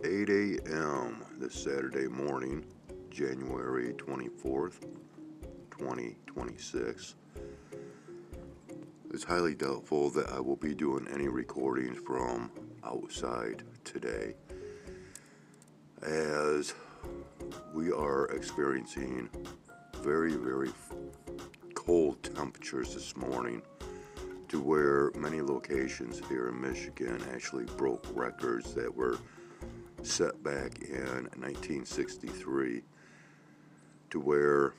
8 a.m. this Saturday morning, January 24th, 2026. It's highly doubtful that I will be doing any recordings from outside today, as we are experiencing very, very cold temperatures this morning, to where many locations here in Michigan actually broke records that were set back in 1963, to where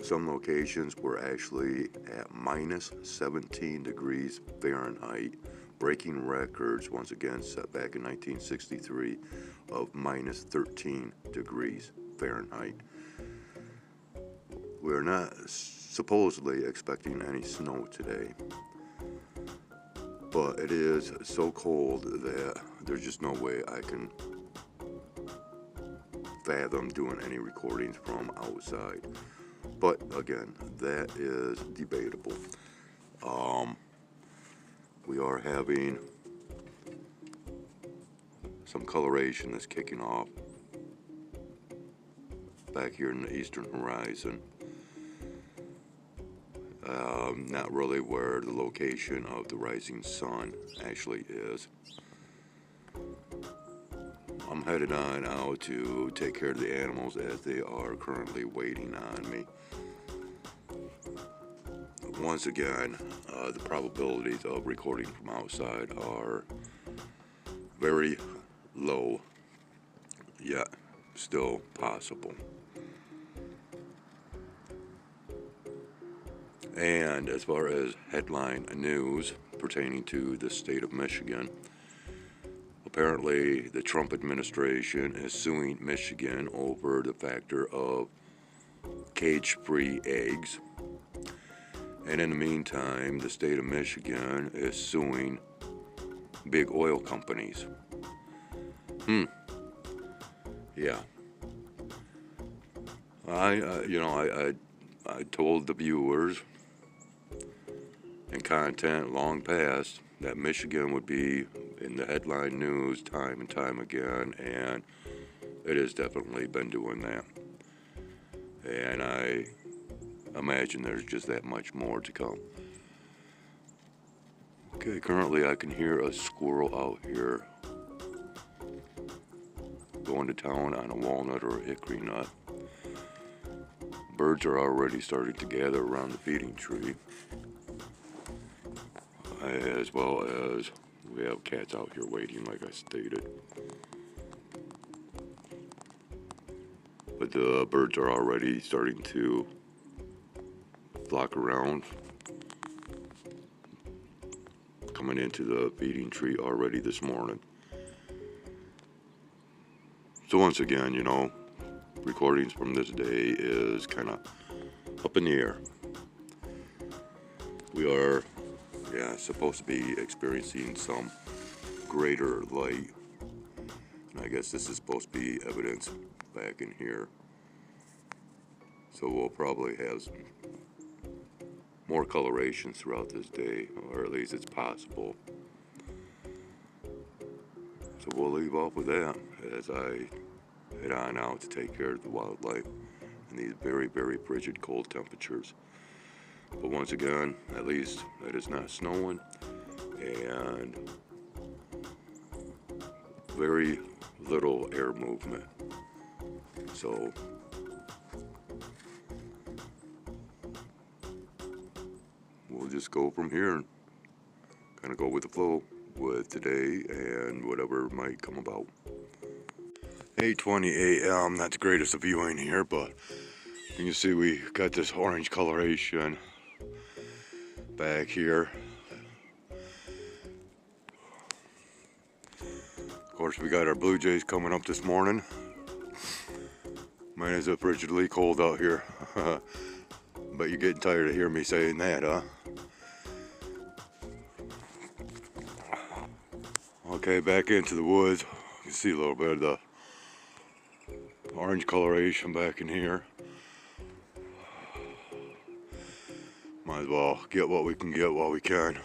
some locations were actually at minus 17 degrees Fahrenheit, breaking records once again set back in 1963 of minus 13 degrees Fahrenheit. We're not supposedly expecting any snow today, but it is so cold that there's just no way I can fathom doing any recordings from outside. But again, that is debatable. We are having some coloration that's kicking off back here in the eastern horizon. Not really where the location of the rising sun actually is. I'm headed on out to take care of the animals as they are currently waiting on me. Once again, the probabilities of recording from outside are very low, yet still possible. And as far as headline news pertaining to the state of Michigan, apparently the Trump administration is suing Michigan over the factor of cage-free eggs. And in the meantime, the state of Michigan is suing big oil companies. Yeah. I told the viewers and content long past that Michigan would be in the headline news time and time again, and it has definitely been doing that. And I imagine there's just that much more to come. Okay, currently I can hear a squirrel out here going to town on a walnut or a hickory nut. Birds are already starting to gather around the feeding tree, as well as we have cats out here waiting, like I stated. But the birds are already starting to flock around, coming into the feeding tree already this morning. So once again, recordings from this day is kind of up in the air. We are, supposed to be experiencing some greater light. And I guess this is supposed to be evidence back in here. So we'll probably have some more colorations throughout this day, or at least it's possible. So we'll leave off with that as I head on out to take care of the wildlife in these very, very frigid cold temperatures. But once again, at least it is not snowing, and very little air movement. So we'll just go from here and kind of go with the flow with today and whatever might come about. 8:20 a.m. Not the greatest of viewing here, but you can see we got this orange coloration back here. Of course, we got our blue jays coming up this morning. Man, is it frigidly cold out here. But you're getting tired of hearing me saying that, huh? Okay, back into the woods. You can see a little bit of the orange coloration back in here. Might as well get what we can get while we can.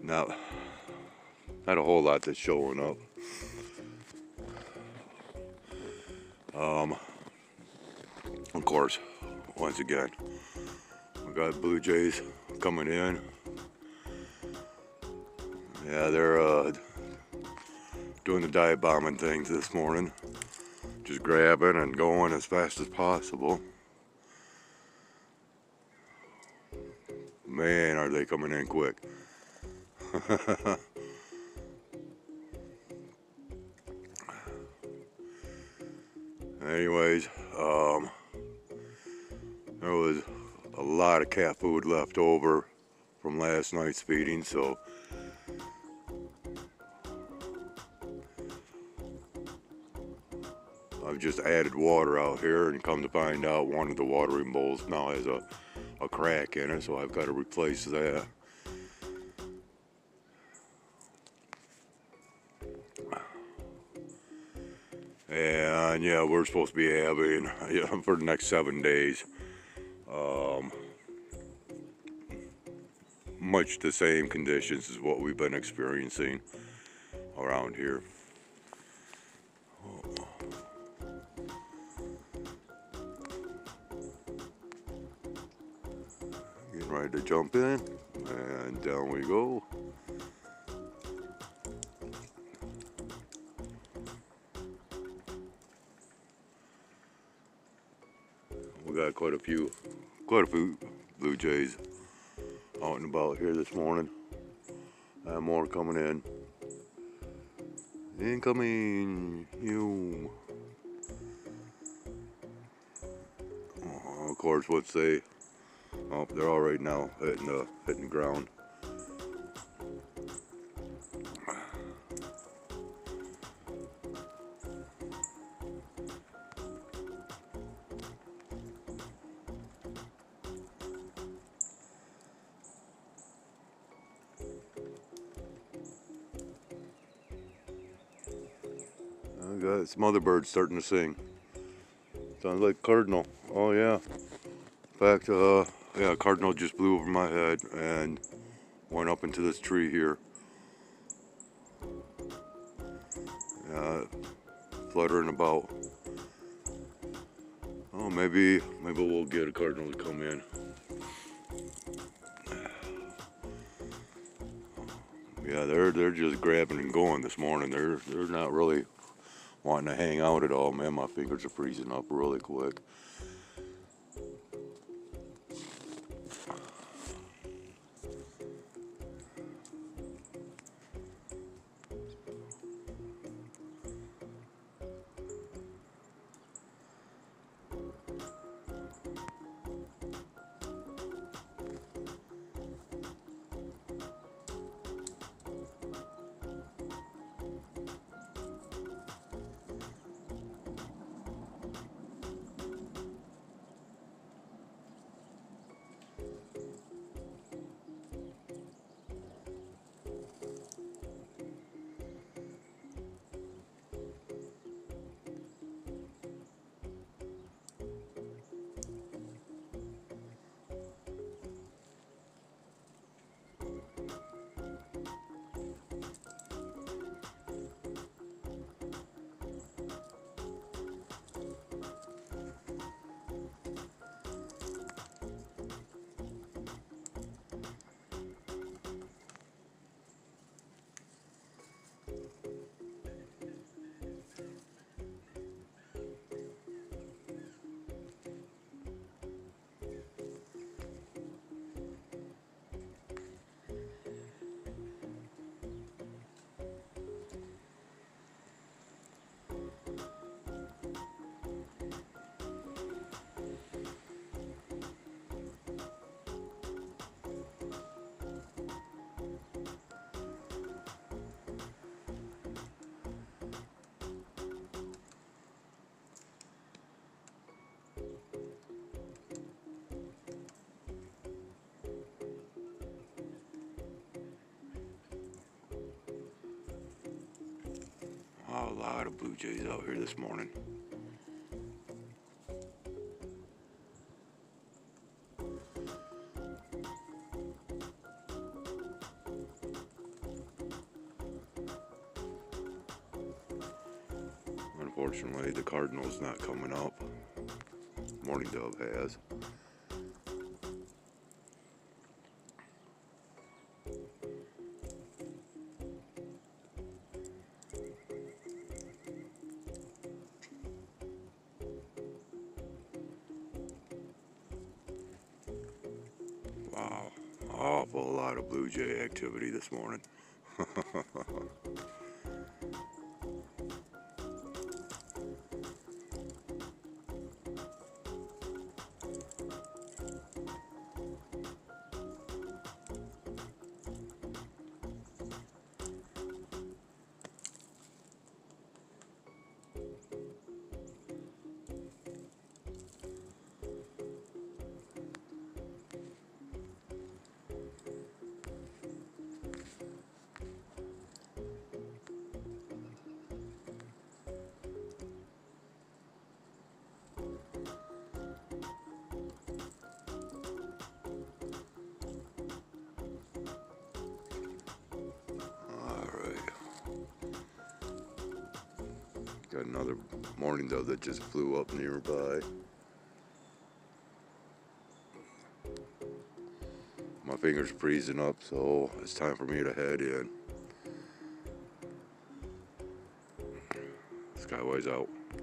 Not a whole lot that's showing up. Of course, once again, we got Blue Jays coming in. Yeah, they're doing the dive bombing things this morning. Just grabbing and going as fast as possible. Man, are they coming in quick. Anyways, there was a lot of cat food left over from last night's feeding, so I've just added water out here, and come to find out one of the watering bowls now has a crack in it, so I've got to replace that. And yeah, we're supposed to be having, for the next 7 days, much the same conditions as what we've been experiencing around here. Getting ready to jump in, and down we go. We got quite a few Blue Jays out and about here this morning. And more coming in. Incoming. You. Of course, once they, oh, they're all right now hitting the ground. I got some other birds starting to sing. Sounds like cardinal. Oh yeah. In fact, yeah, cardinal just flew over my head and went up into this tree here. Fluttering about. Oh, maybe we'll get a cardinal to come in. Yeah, they're just grabbing and going this morning. They're not really wanting to hang out at all. Man, my fingers are freezing up really quick. A lot of Blue Jays out here this morning. Unfortunately, the cardinal's not coming up. Mourning dove has. Wow, awful lot of blue jay activity this morning. Got another mourning dove that just flew up nearby. My finger's freezing up, so it's time for me to head in. Skyway's out.